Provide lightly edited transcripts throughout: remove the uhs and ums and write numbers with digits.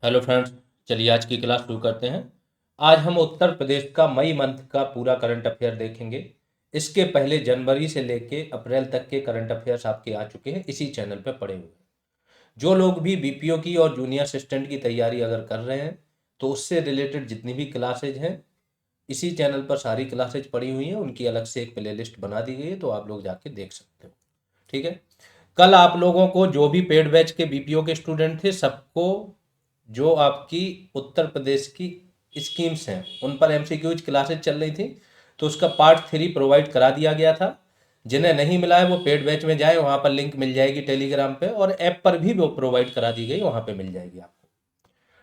Hello friends. चलिए आज की क्लास शुरू करते हैं। आज हम उत्तर प्रदेश का मई मंथ का पूरा करंट अफेयर देखेंगे। इसके पहले जनवरी से लेके अप्रैल तक के करंट अफेयर्स आपके आ चुके हैं, इसी चैनल पे पड़े हुए हैं। जो लोग भी बीपीओ की और जूनियर असिस्टेंट की तैयारी अगर कर रहे हैं तो उससे रिलेटेड जितनी भी क्लासेज हैं इसी चैनल पर सारी क्लासेज पड़ी हुई हैं, उनकी अलग से एक प्लेलिस्ट बना दी गई है, तो आप लोग जाके देख सकते हो। ठीक है। कल आप लोगों को जो भी पेड बैच के बीपीओ के स्टूडेंट थे सबको जो आपकी उत्तर प्रदेश की स्कीम्स हैं उन पर एमसीक्यूज क्लासेज चल रही थी, तो उसका पार्ट 3 प्रोवाइड करा दिया गया था। जिन्हें नहीं मिला है वो पेड बैच में जाए, वहाँ पर लिंक मिल जाएगी टेलीग्राम पे, और ऐप पर भी वो प्रोवाइड करा दी गई, वहाँ पे मिल जाएगी आपको।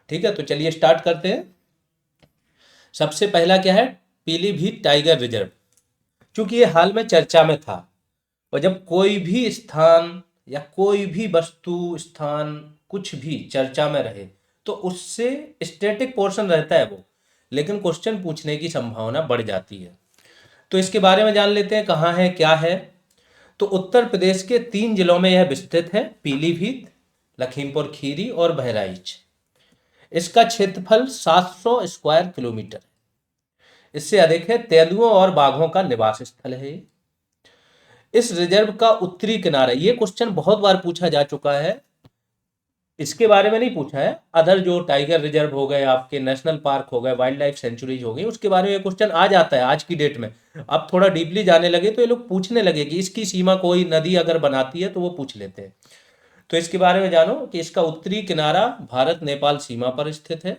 ठीक है, तो चलिए स्टार्ट करते हैं। सबसे पहला क्या है? Pilibhit tiger reserve. क्योंकि ये हाल में चर्चा में था, और जब कोई भी स्थान या कोई भी वस्तु स्थान कुछ भी चर्चा में रहे तो उससे स्टैटिक पोर्शन रहता है वो, लेकिन क्वेश्चन पूछने की संभावना बढ़ जाती है। तो इसके बारे में जान लेते हैं कहाँ है क्या है। तो उत्तर प्रदेश के 3 जिलों में यह विस्तृत है: पीलीभीत, लखीमपुर खीरी और बहराइच। इसका क्षेत्रफल 700 स्क्वायर किलोमीटर है। इससे अधिक है। तेंदुओं और बाघों का निवास स्थल है। इस रिजर्व का उत्तरी किनारा, ये क्वेश्चन बहुत बार पूछा जा चुका है, इसके बारे में नहीं पूछा है। अदर जो टाइगर रिजर्व हो गए, आपके नेशनल पार्क हो गए, वाइल्ड लाइफ सेंचुरीज हो गई, उसके बारे में ये क्वेश्चन आ जाता है आज की डेट में। अब थोड़ा डीपली जाने लगे तो ये लोग पूछने लगे कि इसकी सीमा कोई नदी अगर बनाती है तो वो पूछ लेते हैं। तो इसके बारे में जानो कि इसका उत्तरी किनारा भारत नेपाल सीमा पर स्थित है,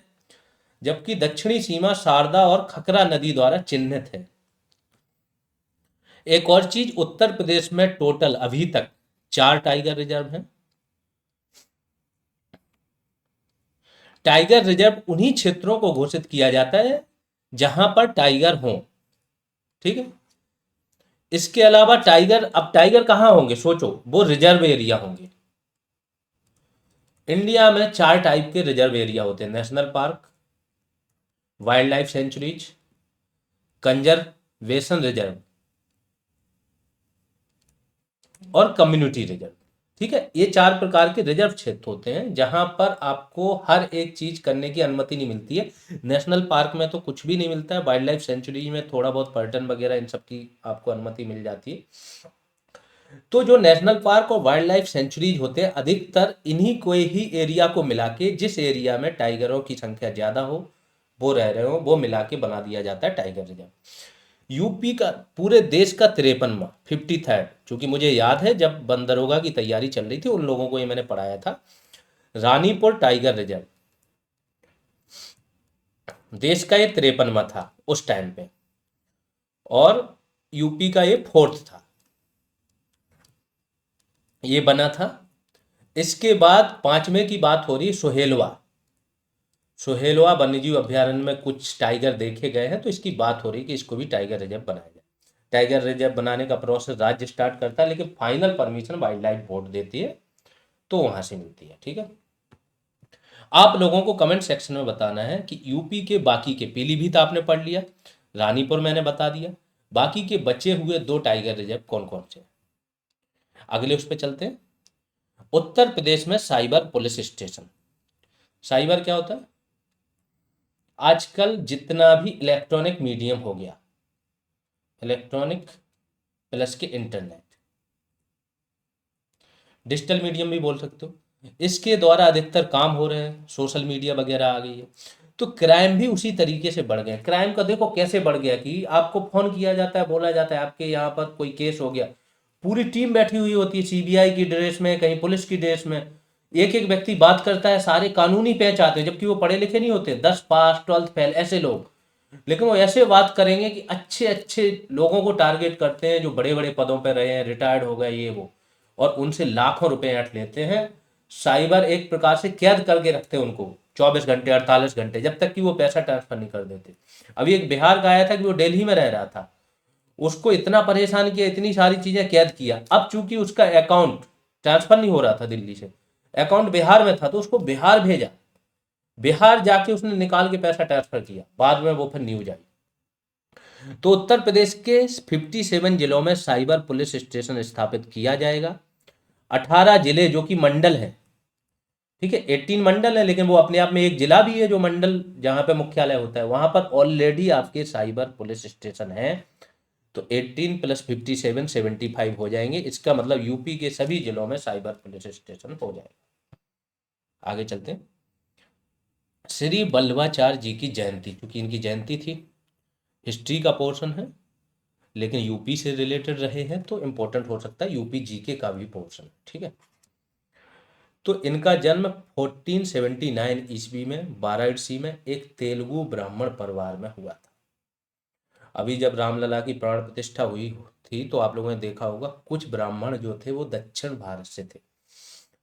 जबकि दक्षिणी सीमा शारदा और खकरा नदी द्वारा चिन्हित है। एक और चीज, उत्तर प्रदेश में टोटल अभी तक 4 टाइगर रिजर्व हैं। टाइगर रिजर्व उन्हीं क्षेत्रों को घोषित किया जाता है जहां पर टाइगर हों। ठीक है। इसके अलावा टाइगर, अब टाइगर कहां होंगे सोचो, वो रिजर्व एरिया होंगे। इंडिया में 4 टाइप के रिजर्व एरिया होते हैं: national park, wild life sanctuaries, conservation reserve और कम्युनिटी रिजर्व। ठीक है, ये 4 प्रकार के रिजर्व क्षेत्र होते हैं जहां पर आपको हर एक चीज करने की अनुमति नहीं मिलती है। नेशनल पार्क में तो कुछ भी नहीं मिलता है, वाइल्ड लाइफ सेंचुरी में थोड़ा बहुत पर्यटन वगैरह इन सब की आपको अनुमति मिल जाती है। तो जो नेशनल पार्क और वाइल्ड लाइफ सेंचुरीज होते हैं, अधिकतर इन्हीं कोई ही एरिया को मिला के, जिस एरिया में टाइगरों की संख्या ज्यादा हो, वो रह रहे हो, वो मिला के बना दिया जाता है टाइगर रिजर्व। यूपी का, पूरे देश का 53वां, 53rd, चूंकि मुझे याद है जब बंदरोगा की तैयारी चल रही थी उन लोगों को ये मैंने पढ़ाया था। रानीपुर टाइगर रिजर्व देश का ये 53वां था उस टाइम पे, और यूपी का ये 4th था, ये बना था। इसके बाद 5वें की बात हो रही है, सोहेलवा। सोहेलवा वन्यजीव अभ्यारण्य में कुछ टाइगर देखे गए हैं, तो इसकी बात हो रही है कि इसको भी टाइगर रिजर्व बनाया जाए। टाइगर रिजर्व बनाने का प्रोसेस राज्य स्टार्ट करता है, लेकिन final permission wild life board देती है, तो वहां से मिलती है। ठीक है। आप लोगों को कमेंट सेक्शन में बताना है कि यूपी के बाकी के, पीलीभीत आपने पढ़ लिया, रानीपुर मैंने बता दिया, बाकी के बचे हुए 2 टाइगर रिजर्व कौन कौन से। अगले उस पर चलते हैं। उत्तर प्रदेश में साइबर पुलिस स्टेशन। साइबर क्या होता है? आजकल जितना भी इलेक्ट्रॉनिक मीडियम हो गया, इलेक्ट्रॉनिक प्लस के इंटरनेट, डिजिटल मीडियम भी बोल सकते हो, इसके द्वारा अधिकतर काम हो रहे हैं, सोशल मीडिया वगैरह आ गई है, तो क्राइम भी उसी तरीके से बढ़ गए। क्राइम का देखो कैसे बढ़ गया कि आपको फोन किया जाता है, बोला जाता है आपके यहाँ पर कोई केस हो गया, पूरी टीम बैठी हुई होती है, सीबीआई की ड्रेस में, कहीं पुलिस की ड्रेस में, एक एक व्यक्ति बात करता है, सारे कानूनी पेच आते हैं, जबकि वो पढ़े लिखे नहीं होते, 10 पास 12th फेल ऐसे लोग, लेकिन वो ऐसे बात करेंगे कि अच्छे अच्छे लोगों को टारगेट करते हैं जो बड़े बड़े पदों पर रहे हैं, रिटायर्ड हो गए ये वो, और उनसे लाखों रुपए ऐंठ लेते हैं। साइबर एक प्रकार से कैद करके रखते हैं उनको 24 घंटे 48 घंटे, जब तक कि वो पैसा ट्रांसफर नहीं कर देते। अभी एक बिहार का आया था कि वो दिल्ली में रह रहा था, उसको इतना परेशान किया, इतनी सारी चीजें कैद किया। अब चूंकि उसका अकाउंट ट्रांसफर नहीं हो रहा था दिल्ली से, अकाउंट बिहार में था, तो उसको बिहार भेजा, बिहार जाके उसने निकाल के पैसा ट्रांसफर किया, बाद में वो फिर न्यूज आई। तो उत्तर प्रदेश के 57 जिलों में साइबर पुलिस स्टेशन स्थापित किया जाएगा। 18 जिले जो कि मंडल हैं, ठीक है, 18 मंडल है, लेकिन वो अपने आप में एक जिला भी है, जो मंडल जहाँ पे मुख्यालय होता है वहां पर ऑलरेडी आपके साइबर पुलिस स्टेशन है। तो 18 + 57 75 हो जाएंगे। इसका मतलब यूपी के सभी जिलों में साइबर पुलिस स्टेशन हो जाएगा। आगे चलते हैं। श्री वल्लभाचार्य जी की जयंती, क्योंकि इनकी जयंती थी, हिस्ट्री का पोर्शन है लेकिन यूपी से रिलेटेड रहे हैं तो इंपॉर्टेंट हो सकता है, यूपी जीके का भी पोर्शन। ठीक है, तो इनका जन्म 1479 ईस्वी में वाराणसी में एक तेलुगु ब्राह्मण परिवार में हुआ था। अभी जब रामलला की प्राण प्रतिष्ठा हुई थी तो आप लोगों ने देखा होगा कुछ ब्राह्मण जो थे वो दक्षिण भारत से थे,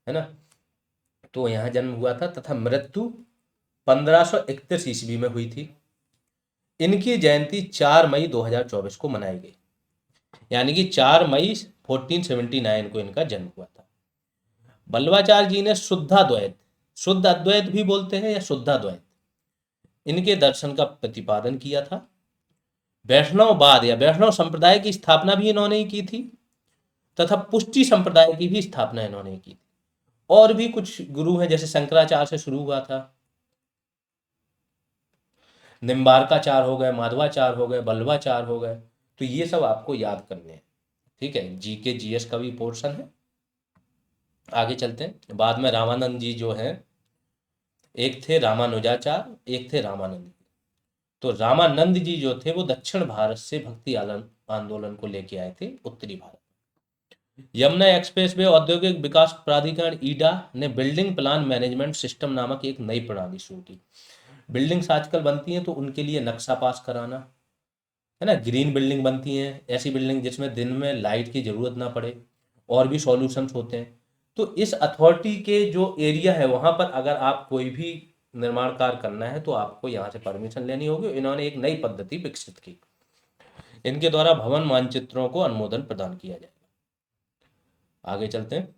है ना। तो यहाँ जन्म हुआ था तथा मृत्यु 1531 ईस्वी में हुई थी। इनकी जयंती 4 मई 2024 को मनाई गई, यानी कि 4 मई 1479 को इनका जन्म हुआ था। वल्लभाचार्य जी ने शुद्धाद्वैत, शुद्ध अद्वैत भी बोलते हैं या शुद्धाद्वैत, इनके दर्शन का प्रतिपादन किया था। वैष्णववाद या वैष्णव संप्रदाय की स्थापना भी इन्होंने ही की थी तथा पुष्टि संप्रदाय की भी स्थापना इन्होंने की थी। और भी कुछ गुरु हैं, जैसे शंकराचार्य से शुरू हुआ था, निम्बारकाचार्य हो गए, माधवाचार्य हो गए, वल्लभाचार्य हो गए। तो ये सब आपको याद करने हैं। ठीक है, जीके जीएस का भी पोर्शन है। आगे चलते हैं। बाद में रामानंद जी जो हैं, एक थे रामानुजाचार्य, एक थे रामानंद। तो रामानंद जी जो थे वो दक्षिण भारत से भक्ति आंदोलन को लेके आए थे उत्तरी भारत। यमुना एक्सप्रेस वे औद्योगिक विकास प्राधिकरण ईडा ने बिल्डिंग प्लान मैनेजमेंट सिस्टम नामक एक नई प्रणाली शुरू की। बिल्डिंग्स आजकल बनती हैं तो उनके लिए नक्शा पास कराना, है ना। ग्रीन बिल्डिंग बनती हैं, ऐसी बिल्डिंग जिसमें दिन में लाइट की जरूरत ना पड़े, और भी सॉल्यूशंस होते हैं। तो इस अथॉरिटी के जो एरिया है वहां पर अगर आप कोई भी निर्माण कार्य करना है तो आपको यहाँ से परमिशन लेनी होगी। इन्होंने एक नई पद्धति विकसित की, इनके द्वारा भवन मानचित्रों को अनुमोदन प्रदान किया जाएगा। आगे चलते हैं।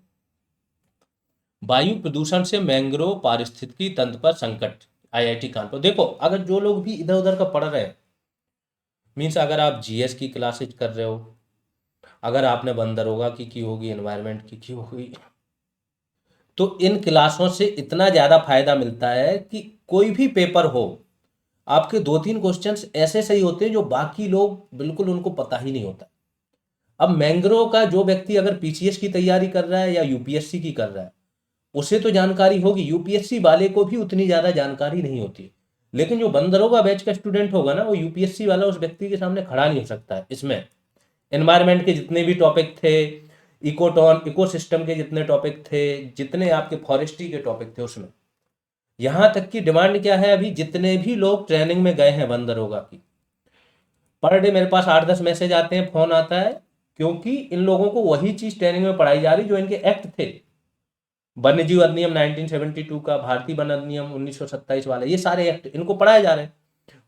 वायु प्रदूषण से मैंग्रोव पारिस्थितिकी तंत्र पर संकट, आईआईटी कानपुर। देखो, अगर जो लोग भी इधर उधर का पढ़ रहे हैं, मीन्स अगर आप जीएस की क्लासेज कर रहे हो, अगर आपने वन दरोगा की होगी, एनवायरनमेंट की होगी, तो इन क्लासों से इतना ज़्यादा फायदा मिलता है कि कोई भी पेपर हो, आपके 2-3 क्वेश्चंस ऐसे सही होते हैं जो बाकी लोग बिल्कुल उनको पता ही नहीं होता। अब मैंग्रोव का जो व्यक्ति अगर पीसीएस की तैयारी कर रहा है या यूपीएससी की कर रहा है, उसे तो जानकारी होगी, यूपीएससी वाले को भी उतनी ज़्यादा जानकारी नहीं होती। लेकिन जो वन दरोगा बैच का स्टूडेंट होगा ना, वो यूपीएससी वाला उस व्यक्ति के सामने खड़ा नहीं हो सकता है। इसमें एनवायरनमेंट के जितने भी टॉपिक थे, इकोसिस्टम के जितने टॉपिक थे, जितने आपके फॉरेस्ट्री के टॉपिक थे, उसमें यहाँ तक की डिमांड क्या है, अभी जितने भी लोग ट्रेनिंग में गए हैं वन दरोगा की, पर डे मेरे पास 8-10 मैसेज आते हैं, फोन आता है, क्योंकि इन लोगों को वही चीज ट्रेनिंग में पढ़ाई जा रही जो इनके एक्ट थे। वन्य जीव अधिनियम 1972 का, भारतीय वन अधिनियम 1927 वाला, ये सारे एक्ट इनको पढ़ाए जा रहे हैं।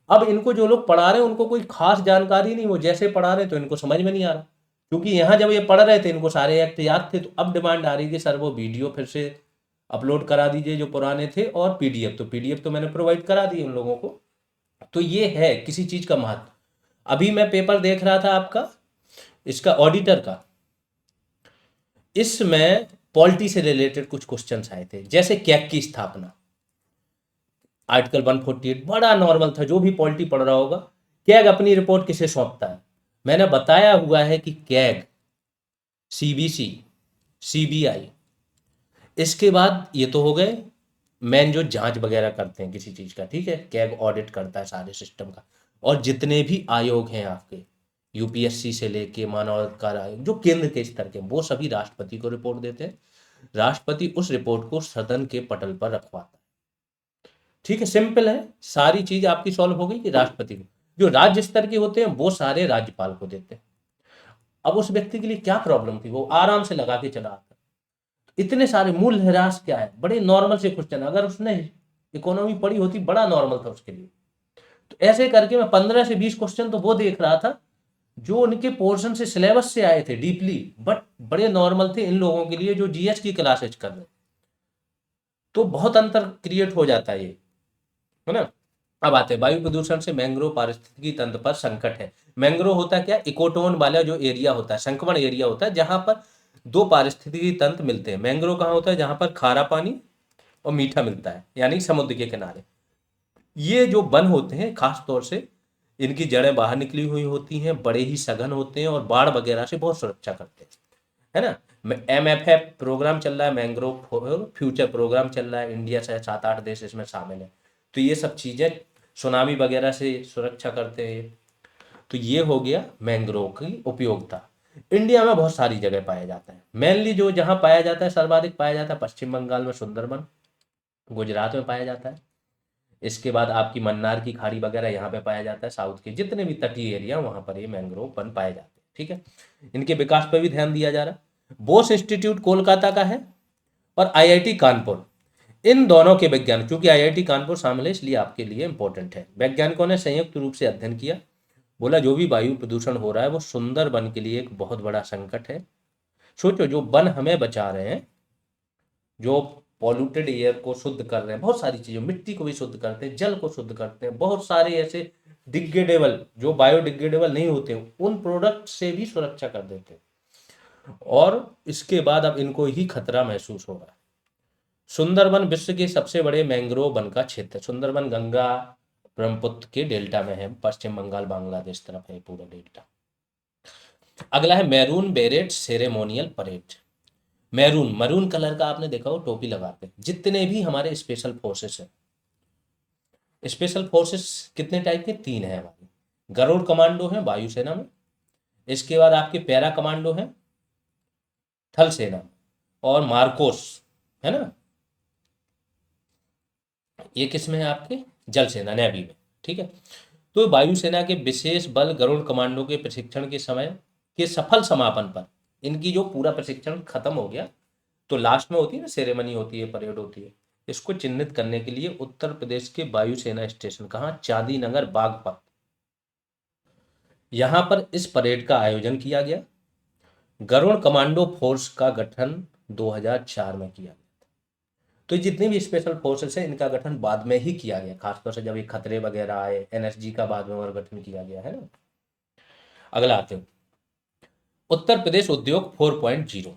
अब इनको जो लोग पढ़ा रहे हैं उनको कोई खास जानकारी नहीं, वो जैसे पढ़ा रहे तो इनको समझ में नहीं आ रहा, क्योंकि यहाँ जब ये पढ़ रहे थे इनको सारे एक्ट याद थे। तो अब डिमांड आ रही है कि सर वो वीडियो फिर से अपलोड करा दीजिए जो पुराने थे, और पीडीएफ तो मैंने प्रोवाइड करा दी उन लोगों को। तो ये है किसी चीज का महत्व। अभी मैं पेपर देख रहा था आपका, इसका ऑडिटर का, इसमें पॉलिटी से रिलेटेड कुछ क्वेश्चंस आए थे, जैसे कैग की स्थापना, आर्टिकल 148, बड़ा नॉर्मल था। जो भी पॉलिटी पढ़ रहा होगा, कैग अपनी रिपोर्ट किसे सौंपता है, मैंने बताया हुआ है कि कैग, सीबीसी, सीबीआई, इसके बाद ये तो हो गए मेन जो जांच वगैरह करते हैं किसी चीज का, ठीक है। कैग ऑडिट करता है सारे सिस्टम का, और जितने भी आयोग हैं आपके, यूपीएससी से लेके मानवाधिकार आयोग, जो केंद्र के स्तर के, वो सभी राष्ट्रपति को रिपोर्ट देते हैं। राष्ट्रपति उस रिपोर्ट को सदन के पटल पर रखवाता है। ठीक है, सिंपल है, सारी चीज आपकी सॉल्व हो गई कि राष्ट्रपति को, जो राज्य स्तर के होते हैं वो सारे राज्यपाल को देते हैं। अब उस व्यक्ति के लिए क्या प्रॉब्लम थी, वो आराम से लगा के चला आता। इतने सारे मूल ह्रास क्या है, बड़े नॉर्मल से क्वेश्चन, अगर उसने इकोनॉमी पढ़ी होती बड़ा नॉर्मल था उसके लिए। तो ऐसे करके मैं 15 से 20 क्वेश्चन तो वो देख रहा था जो उनके पोर्शन से, सिलेबस से आए थे डीपली, बट बड़े नॉर्मल थे इन लोगों के लिए जो जीएस की क्लासेज कर रहे। तो बहुत अंतर क्रिएट हो जाता है ये, है ना। अब आते हैं वायु प्रदूषण से मैंग्रोव पारिस्थितिकी तंत्र पर संकट है। मैंग्रोव होता है क्या, इकोटोन वाला जो एरिया होता है, संक्रमण एरिया होता है, जहां पर दो पारिस्थितिकी तंत्र मिलते हैं। मैंग्रोव कहाँ होता है, जहां पर खारा पानी और मीठा मिलता है, यानी समुद्र के किनारे। ये जो वन होते हैं खास तौर से इनकी जड़ें बाहर निकली हुई होती हैं, बड़े ही सघन होते हैं और बाढ़ वगैरह से बहुत सुरक्षा करते हैं, है ना। MFF प्रोग्राम चल रहा है, मैंग्रोव फ्यूचर प्रोग्राम चल रहा है, इंडिया से 7-8 देश इसमें शामिल है। तो ये सब चीज़ें सुनामी वगैरह से सुरक्षा करते हैं। तो ये हो गया मैंग्रोव की उपयोगिता। इंडिया में बहुत सारी जगह पाया जाता है, मेनली जो जहाँ पाया जाता है सर्वाधिक पाया जाता है पश्चिम बंगाल में सुंदरबन, गुजरात में पाया जाता है। इसके बाद आपकी मन्नार की खाड़ी वगैरह यहाँ पे पाया जाता है, साउथ के जितने भी तटीय एरिया वहाँ पर ये मैंग्रोव वन पाए जाते हैं, ठीक है। इनके विकास पर भी ध्यान दिया जा रहा है। बोस इंस्टीट्यूट कोलकाता का है और IIT कानपुर, इन दोनों के वैज्ञानिक, क्योंकि IIT कानपुर शामिल है इसलिए आपके लिए इंपॉर्टेंट है, वैज्ञानिकों ने संयुक्त रूप से अध्ययन किया। बोला जो भी वायु प्रदूषण हो रहा है वो सुंदर वन के लिए एक बहुत बड़ा संकट है। सोचो जो वन हमें बचा रहे हैं, जो पॉल्यूटेड एयर को शुद्ध कर रहे हैं, बहुत सारी चीज़ें, मिट्टी को भी शुद्ध करते हैं, जल को शुद्ध करते हैं, बहुत सारे ऐसे डिग्रेडेबल जो बायोडिग्रेडेबल नहीं होते उन प्रोडक्ट से भी सुरक्षा कर देते हैं। और इसके बाद अब इनको ही खतरा महसूस हो रहा है। सुंदरबन विश्व के सबसे बड़े मैंग्रोव वन का क्षेत्र, सुंदरबन गंगा ब्रह्मपुत्र के डेल्टा में है, पश्चिम बंगाल बांग्लादेश तरफ है पूरा डेल्टा। अगला है maroon बेरेट ceremonial parade. Maroon, maroon colour का आपने देखा हो टोपी लगाते हैं जितने भी हमारे स्पेशल फोर्सेस हैं। स्पेशल फोर्सेस कितने टाइप के? 3 है हमारी। गरुड़ कमांडो है वायुसेना में, इसके बाद आपके पैरा कमांडो है थल सेना, और मार्कोस है ना, ये किस में है आपके? जल सेना, नेवी में, ठीक है। तो वायुसेना के विशेष बल गरुड़ कमांडो के प्रशिक्षण के समय के सफल समापन पर इनकी जो पूरा प्रशिक्षण खत्म हो गया तो लास्ट में होती है ना सेरेमनी होती है, परेड होती है, इसको चिन्हित करने के लिए उत्तर प्रदेश के वायुसेना स्टेशन, कहाँ? चांदी नगर बागपत, यहां पर इस परेड का आयोजन किया गया। गरुड़ कमांडो फोर्स का गठन 2004 में किया गया। तो जितनी भी स्पेशल फोर्सेस है इनका गठन बाद में ही किया गया, खासतौर से जब ये खतरे वगैरह आए, NSG का बाद में और गठन किया गया, है ना। अगला आते हैं उत्तर प्रदेश उद्योग 4.0।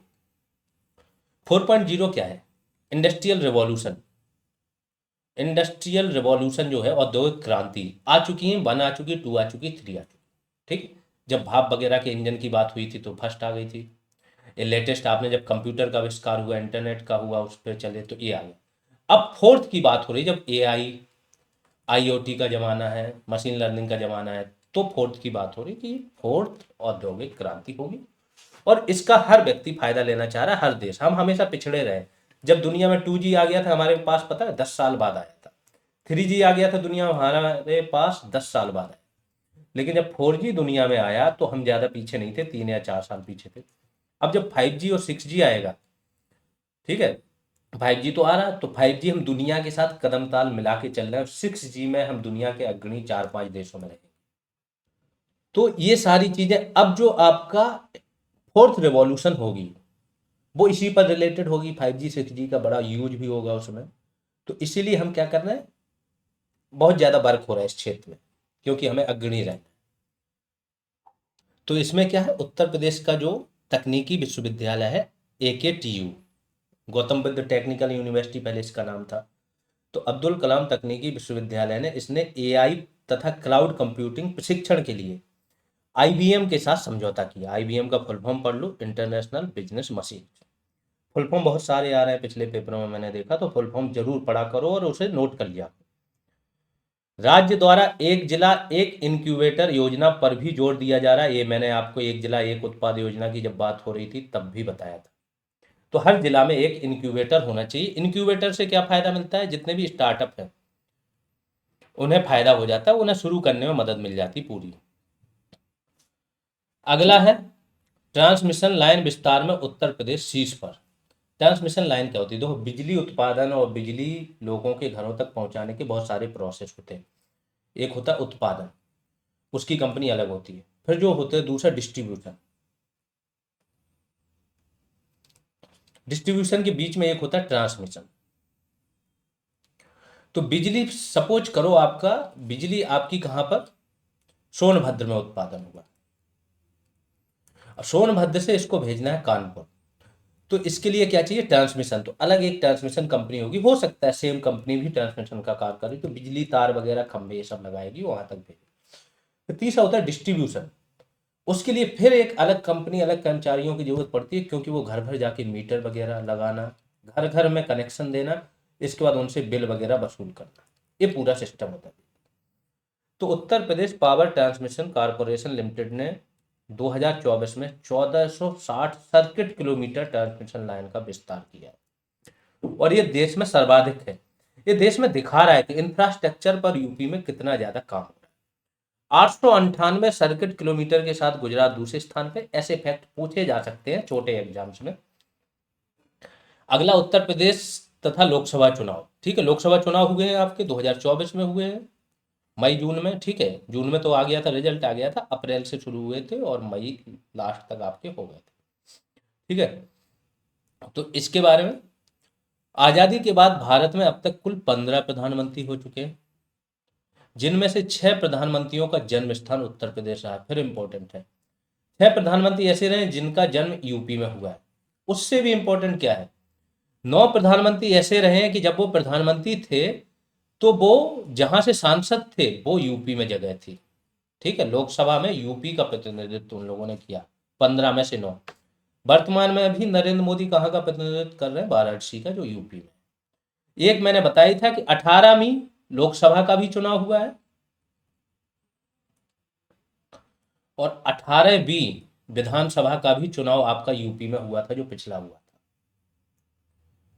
4.0 क्या है? Industrial revolution. इंडस्ट्रियल रिवॉल्यूशन जो है औद्योगिक क्रांति आ चुकी है, 1 आ चुकी, 2 आ चुकी, 3 आ चुकी, ठीक। जब भाप वगैरह के इंजन की बात हुई थी तो फर्स्ट आ गई थी। ये लेटेस्ट आपने जब कंप्यूटर का आविष्कार हुआ, इंटरनेट का हुआ, उस पर चले तो ये आ गया। अब फोर्थ की बात हो रही, जब AI IoT का जमाना है, मशीन लर्निंग का जमाना है, तो फोर्थ की बात हो रही कि फोर्थ औद्योगिक क्रांति होगी और इसका हर व्यक्ति फायदा लेना चाह रहा है, हर देश। हम हमेशा पिछड़े रहे। जब दुनिया में 2G आ गया था हमारे पास, पता है 10 साल बाद आया था। 3G आ गया था दुनिया में हमारे पास 10 साल बाद आया। लेकिन जब 4G दुनिया में आया तो हम ज़्यादा पीछे नहीं थे, 3 या 4 साल पीछे थे। अब जब 5G और 6G आएगा, ठीक है, 5G तो आ रहा है, तो 5G हम दुनिया के साथ कदम ताल मिला के चल रहे हैं, 6G में हम दुनिया के अग्रणी 4-5 देशों में रहेंगे। तो ये सारी चीजें अब जो आपका फोर्थ रेवोल्यूशन होगी वो इसी पर रिलेटेड होगी, 5G 6G का बड़ा यूज भी होगा उसमें। तो इसीलिए हम क्या कर रहे हैं, बहुत ज्यादा वर्क हो रहा है इस क्षेत्र में, क्योंकि हमें अग्रणी रहना है। तो इसमें क्या है, उत्तर प्रदेश का जो तकनीकी विश्वविद्यालय है AKTU, Gautam Buddha technical university पहले इसका नाम था, तो अब्दुल कलाम तकनीकी विश्वविद्यालय ने इसने AI तथा क्लाउड कंप्यूटिंग प्रशिक्षण के लिए IBM के साथ समझौता किया। IBM का फुल फॉर्म पढ़ लो, international business machine. Full form बहुत सारे आ रहे हैं, पिछले पेपरों में मैंने देखा, तो फुल फॉर्म जरूर पढ़ा करो और उसे नोट कर लिया। राज्य द्वारा एक जिला एक इंक्यूबेटर योजना पर भी जोर दिया जा रहा है। ये मैंने आपको एक जिला एक उत्पाद योजना की जब बात हो रही थी तब भी बताया था। तो हर जिला में एक इंक्यूबेटर होना चाहिए। इंक्यूबेटर से क्या फायदा मिलता है, जितने भी स्टार्टअप हैं उन्हें फायदा हो जाता है, उन्हें शुरू करने में मदद मिल जाती पूरी। अगला है ट्रांसमिशन लाइन विस्तार में उत्तर प्रदेश शीर्ष पर। ट्रांसमिशन लाइन क्या होती है? देखो, बिजली उत्पादन और बिजली लोगों के घरों तक पहुंचाने के बहुत सारे प्रोसेस होते हैं। एक होता है उत्पादन, उसकी कंपनी अलग होती है। फिर जो होता है दूसरा डिस्ट्रीब्यूशन, डिस्ट्रीब्यूशन के बीच में एक होता है ट्रांसमिशन। तो बिजली, सपोज करो आपका बिजली आपकी कहां पर, सोनभद्र में उत्पादन हुआ, सोनभद्र से इसको भेजना है कानपुर। तो इसके लिए क्या चाहिए, ट्रांसमिशन। तो अलग एक ट्रांसमिशन कंपनी होगी, हो सकता है सेम कंपनी भी ट्रांसमिशन का कार्य करे, तो बिजली तार वगैरह खंभे ये सब लगाएगी, वहां तक भेजेगी। फिर तीसरा होता है डिस्ट्रीब्यूशन। उसके लिए फिर एक अलग कंपनी, अलग कर्मचारियों की जरूरत पड़ती है, क्योंकि वो घर घर जाके मीटर वगैरह लगाना, घर घर में कनेक्शन देना, इसके बाद उनसे बिल वगैरह वसूल करना, ये पूरा सिस्टम होता है। तो Uttar Pradesh power transmission corporation limited ने 2024 में 1460 सर्किट किलोमीटर ट्रांसमिशन लाइन का विस्तार किया है, और ये देश में सर्वाधिक है। ये देश में दिखा रहा है कि इंफ्रास्ट्रक्चर पर यूपी में कितना ज्यादा काम हो रहा है। 898 सर्किट किलोमीटर के साथ गुजरात दूसरे स्थान पे। ऐसे फैक्ट पूछे जा सकते हैं छोटे एग्जाम्स में। अगला उत्तर प्रदेश तथा लोकसभा चुनाव। ठीक है, लोकसभा चुनाव हुए हैं आपके 2024 में हुए हैं, मई जून में। ठीक है, जून में तो आ गया था, रिजल्ट आ गया था, अप्रैल से शुरू हुए थे और मई लास्ट तक आपके हो गए थे। ठीक है, तो इसके बारे में, आज़ादी के बाद भारत में अब तक कुल 15 प्रधानमंत्री हो चुके हैं, जिनमें से 6 प्रधानमंत्रियों का जन्म स्थान उत्तर प्रदेश रहा। फिर इंपॉर्टेंट है, 6 प्रधानमंत्री ऐसे रहे जिनका जन्म यूपी में हुआ है। उससे भी इंपॉर्टेंट क्या है, 9 प्रधानमंत्री ऐसे रहे हैं कि जब वो प्रधानमंत्री थे तो वो जहां से सांसद थे वो यूपी में जगह थी। ठीक है, लोकसभा में यूपी का प्रतिनिधित्व उन लोगों ने किया, 15 में से 9। वर्तमान में अभी नरेंद्र मोदी कहाँ का प्रतिनिधित्व कर रहे हैं, वाराणसी का, जो यूपी में। एक मैंने बताया था कि 18वीं लोकसभा का भी चुनाव हुआ है और 18वीं विधानसभा का भी चुनाव आपका यूपी में हुआ था, जो पिछला हुआ था।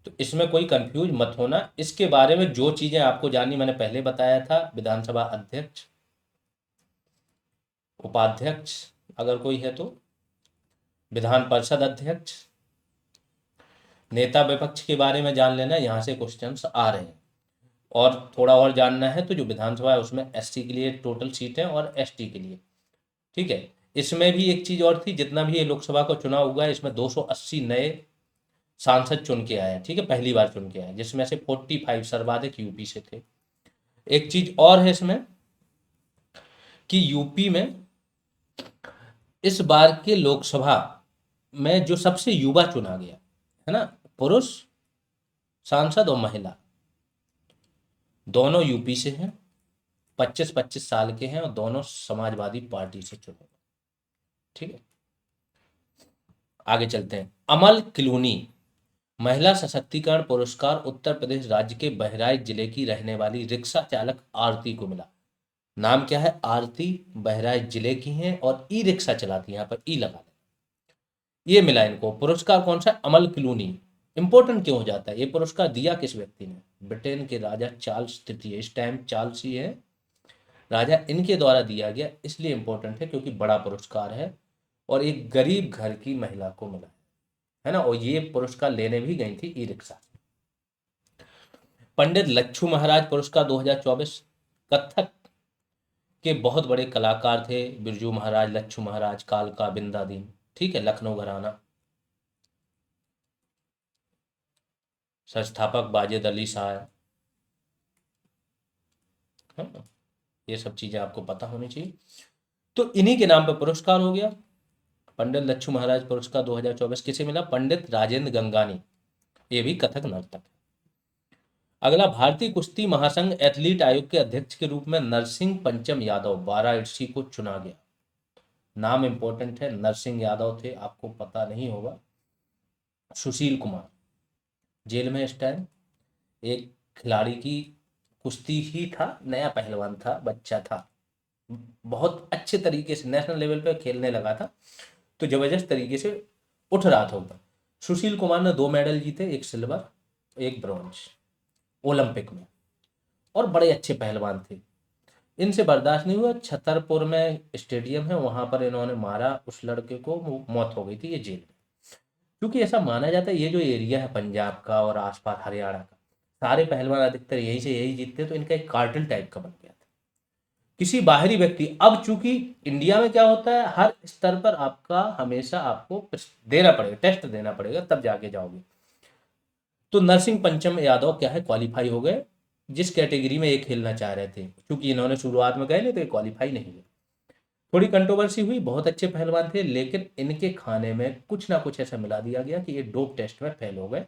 तो इसमें कोई कंफ्यूज मत होना। इसके बारे में जो चीजें आपको जाननी मैंने पहले बताया था, विधानसभा अध्यक्ष, उपाध्यक्ष अगर कोई है तो, विधान परिषद अध्यक्ष, नेता विपक्ष के बारे में जान लेना, यहाँ से क्वेश्चंस आ रहे हैं। और थोड़ा और जानना है तो जो विधानसभा है उसमें एससी के लिए टोटल सीट है और एसटी के लिए। ठीक है, इसमें भी एक चीज और थी, जितना भी ये लोकसभा का चुनाव हुआ है इसमें 280 नए सांसद चुन के आए हैं। ठीक है, पहली बार चुन के आए, जिसमें से 45 सर्वाधिक यूपी से थे। एक चीज और है इसमें कि यूपी में इस बार के लोकसभा में जो सबसे युवा चुना गया है ना, पुरुष सांसद और महिला दोनों यूपी से हैं, 25-25 साल के हैं और दोनों समाजवादी पार्टी से चुने। ठीक है, आगे चलते हैं। अमल क्लूनी महिला सशक्तिकरण पुरस्कार उत्तर प्रदेश राज्य के बहराइच जिले की रहने वाली रिक्शा चालक आरती को मिला। नाम क्या है, आरती, बहराइच जिले की हैं और ई रिक्शा चलाती हैं, यहाँ पर ई लगा दें। ये मिला इनको पुरस्कार। कौन सा, अमल क्लूनी। इंपॉर्टेंट क्यों हो जाता है, ये पुरस्कार दिया किस व्यक्ति ने, ब्रिटेन के राजा चार्ल्स तृतीय, इस टाइम चार्ल्स ही है राजा, इनके द्वारा दिया गया, इसलिए इंपॉर्टेंट है क्योंकि बड़ा पुरस्कार है और एक गरीब घर की महिला को मिला है ना। और ये पुरस्कार लेने भी गई थी ई रिक्शा। पंडित लच्छू महाराज पुरस्कार 2024, कथक के बहुत बड़े कलाकार थे बिरजू महाराज, लच्छू महाराज, कालका, बिंदा दीन। ठीक है, लखनऊ घराना। संस्थापक वाजिद अली शाह। है ना, ये सब चीजें आपको पता होनी चाहिए। तो इन्हीं के नाम पर पुरस्कार हो गया। पंडित लच्छू महाराज पुरस्कार 2024 किसे मिला, पंडित राजेंद्र गंगानी, ये भी कथक नर्तक। अगला, भारतीय कुश्ती महासंघ एथलीट आयोग के अध्यक्ष के रूप में नरसिंह पंचम यादव वाराणसी को चुना गया। नाम इंपॉर्टेंट है, नरसिंह यादव थे, आपको पता नहीं होगा। सुशील कुमार जेल में इस टाइम, एक खिलाड़ी की कुश्ती ही था, नया पहलवान था, बच्चा था, बहुत अच्छे तरीके से नेशनल लेवल पे खेलने लगा था, तो जबरदस्त तरीके से उठ रहा था ऊपर। सुशील कुमार ने 2 मेडल जीते, एक सिल्वर एक ब्रॉन्ज ओलंपिक में, और बड़े अच्छे पहलवान थे। इनसे बर्दाश्त नहीं हुआ, छतरपुर में स्टेडियम है वहां पर इन्होंने मारा उस लड़के को, मौत हो गई थी ये जेल में। क्योंकि ऐसा माना जाता है ये जो एरिया है पंजाब का और आसपास हरियाणा का, सारे पहलवान अधिकतर यहीं से यही जीतते, तो इनका एक कार्टेल टाइप का बन गया था। किसी बाहरी व्यक्ति, अब चूंकि इंडिया में क्या होता है, हर स्तर पर आपका हमेशा आपको देना पड़ेगा, टेस्ट देना पड़ेगा, तब जाके जाओगे। तो नरसिंह पंचम यादव क्या है, क्वालिफाई हो गए, जिस कैटेगरी में ये खेलना चाह रहे थे, क्योंकि इन्होंने शुरुआत में कह लिए तो ये क्वालिफाई नहीं है। थोड़ी कंट्रोवर्सी हुई, बहुत अच्छे पहलवान थे, लेकिन इनके खाने में कुछ ना कुछ ऐसा मिला दिया गया कि ये डोप टेस्ट में फेल हो गए,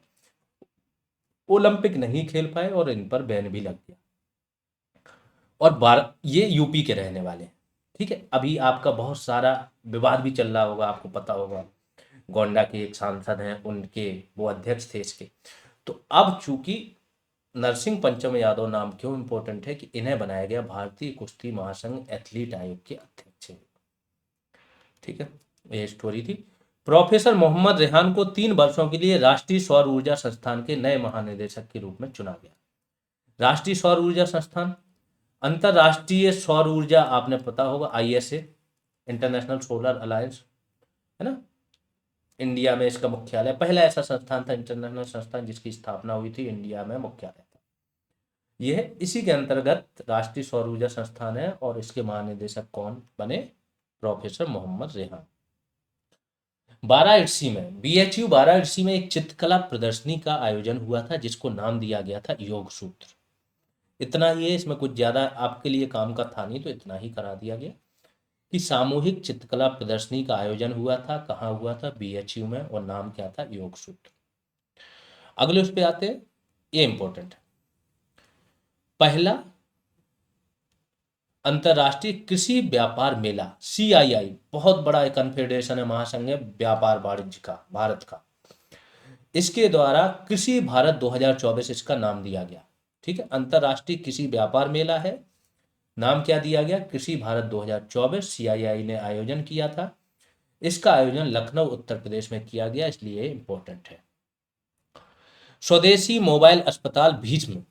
ओलंपिक नहीं खेल पाए और इन पर बैन भी लग गया। और ये यूपी के रहने वाले हैं, ठीक है। अभी आपका बहुत सारा विवाद भी चल रहा होगा, आपको पता होगा, गोंडा के एक सांसद हैं, उनके वो अध्यक्ष थे इसके। तो अब चूंकि नरसिंह पंचम यादव नाम क्यों इंपॉर्टेंट है कि इन्हें बनाया गया भारतीय कुश्ती महासंघ एथलीट आयोग के अध्यक्ष, ठीक है। ये स्टोरी थी। प्रोफेसर मोहम्मद रेहान को 3 वर्षों के लिए राष्ट्रीय सौर ऊर्जा संस्थान के नए महानिदेशक के रूप में चुना गया। राष्ट्रीय सौर ऊर्जा संस्थान, अंतरराष्ट्रीय सौर ऊर्जा, आपने पता होगा ISA, इंटरनेशनल सोलर अलायंस, है ना। इंडिया में इसका मुख्यालय, पहला ऐसा संस्थान था इंटरनेशनल संस्थान जिसकी स्थापना हुई थी, इंडिया में मुख्यालय था। यह इसी के अंतर्गत राष्ट्रीय सौर ऊर्जा संस्थान है और इसके महानिदेशक कौन बने? प्रोफेसर मोहम्मद रेहान। वाराणसी में, BHU वाराणसी में एक चित्रकला प्रदर्शनी का आयोजन हुआ था जिसको नाम दिया गया था योग सूत्र। इतना ही है, इसमें कुछ ज्यादा आपके लिए काम का था नहीं, तो इतना ही करा दिया गया कि सामूहिक चित्रकला प्रदर्शनी का आयोजन हुआ था। कहाँ हुआ था? BHU में, और नाम क्या था? योग सूत्र। अगले उस पे आते हैं, ये इंपॉर्टेंट है। पहला अंतर्राष्ट्रीय कृषि व्यापार मेला, CII, बहुत बड़ा एक कन्फेडरेशन है, महासंघ है व्यापार वाणिज्य का भारत का। इसके द्वारा कृषि भारत 2024 इसका नाम दिया गया, ठीक है। अंतर्राष्ट्रीय कृषि व्यापार मेला है, नाम क्या दिया गया? कृषि भारत 2024, CII ने आयोजन किया था। इसका आयोजन लखनऊ उत्तर प्रदेश में किया गया, इसलिए इंपॉर्टेंट है। स्वदेशी मोबाइल अस्पताल भीष्म,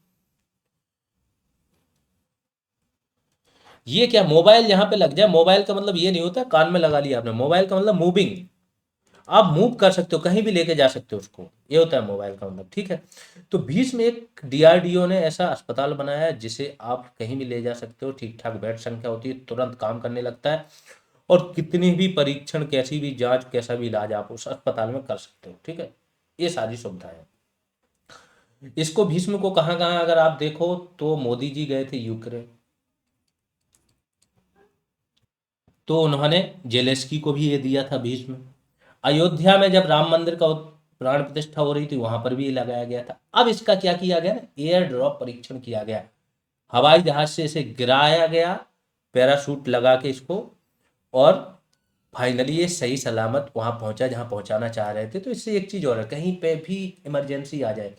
ये क्या? मोबाइल यहाँ पे लग जाए, मोबाइल का मतलब ये नहीं होता कान में लगा लिया आपने, मोबाइल का मतलब मूविंग, आप मूव कर सकते हो, कहीं भी लेके जा सकते हो उसको, ये होता है मोबाइल का मतलब, ठीक है। तो बीच में एक DRDO ने ऐसा अस्पताल बनाया है जिसे आप कहीं भी ले जा सकते हो, ठीक ठाक बेड संख्या होती है, तुरंत काम करने लगता है, और कितनी भी परीक्षण, कैसी भी जांच, कैसा भी इलाज आप उस अस्पताल में कर सकते हो, ठीक है। ये सारी सुविधाएं हैं। इसको भीष्म को कहाँ कहाँ अगर आप देखो तो मोदी जी गए थे यूक्रेन, तो उन्होंने जेलेस्की को भी ये दिया था भीष्म। अयोध्या में जब राम मंदिर का प्राण प्रतिष्ठा हो रही थी वहां पर भी ये लगाया गया था। अब इसका क्या किया गया ना, एयर ड्रॉप परीक्षण किया गया, हवाई जहाज से इसे गिराया गया, पैराशूट लगा के इसको, और फाइनली ये सही सलामत वहां पहुंचा जहां पहुंचाना चाह रहे थे। तो इससे एक चीज और है, कहीं पे भी इमरजेंसी आ जाए,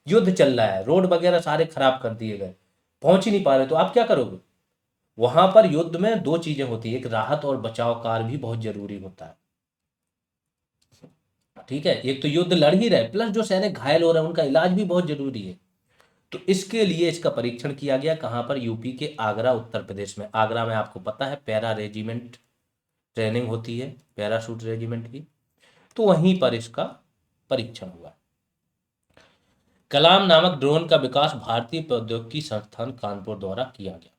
युद्ध चल रहा है, रोड वगैरह सारे खराब कर दिए गए, पहुंच ही नहीं पा रहे, तो आप क्या करोगे? वहां पर युद्ध में दो चीजें होती है, एक राहत और बचाव कार्य भी बहुत जरूरी होता है, ठीक है। एक तो युद्ध लड़ ही रहे, प्लस जो सैनिक घायल हो रहे हैं उनका इलाज भी बहुत जरूरी है। तो इसके लिए इसका परीक्षण किया गया, कहां पर? यूपी के आगरा उत्तर प्रदेश में। आगरा में आपको पता है पैरा रेजिमेंट ट्रेनिंग होती है, पैराशूट रेजिमेंट की, तो वहीं पर इसका परीक्षण हुआ। कलाम नामक ड्रोन का विकास भारतीय प्रौद्योगिकी संस्थान कानपुर द्वारा किया गया।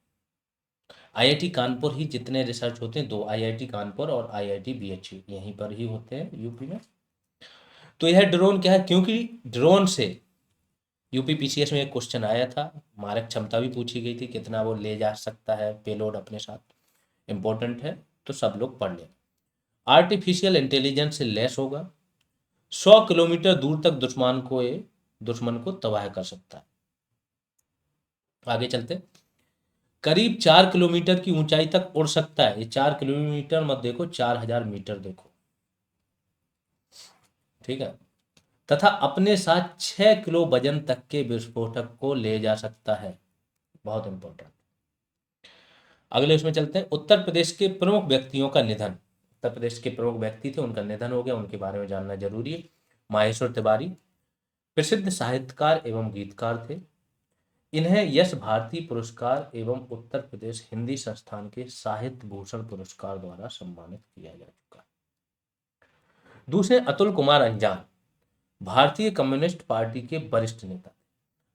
IIT कानपुर ही जितने रिसर्च होते हैं, 2 IIT कानपुर और IIT BHU यहीं पर ही होते हैं यूपी में। तो यह ड्रोन क्या है? क्योंकि ड्रोन से यूपी PCS में एक क्वेश्चन आया था, मारक क्षमता भी पूछी गई थी, कितना वो ले जा सकता है पेलोड अपने साथ, इंपॉर्टेंट है, तो सब लोग पढ़ लें। आर्टिफिशियल इंटेलिजेंस से लैस होगा, 100 किलोमीटर दूर तक दुश्मन को तबाह कर सकता है। आगे चलते, करीब 4 किलोमीटर की ऊंचाई तक उड़ सकता है। ये 4 किलोमीटर मत देखो, 4000 मीटर देखो, ठीक है। तथा अपने साथ 6 किलो वजन तक के विस्फोटक को ले जा सकता है, बहुत इंपॉर्टेंट। अगले उसमें चलते हैं, उत्तर प्रदेश के प्रमुख व्यक्तियों का निधन। उत्तर प्रदेश के प्रमुख व्यक्ति थे, उनका निधन हो गया, उनके बारे में जानना जरूरी है। माहेश्वर तिवारी प्रसिद्ध साहित्यकार एवं गीतकार थे। इन्हें यश भारती पुरस्कार एवं उत्तर प्रदेश हिंदी संस्थान के साहित्य भूषण पुरस्कार द्वारा सम्मानित किया जा चुका है। दूसरे अतुल कुमार अंजान, भारतीय कम्युनिस्ट पार्टी के वरिष्ठ नेता।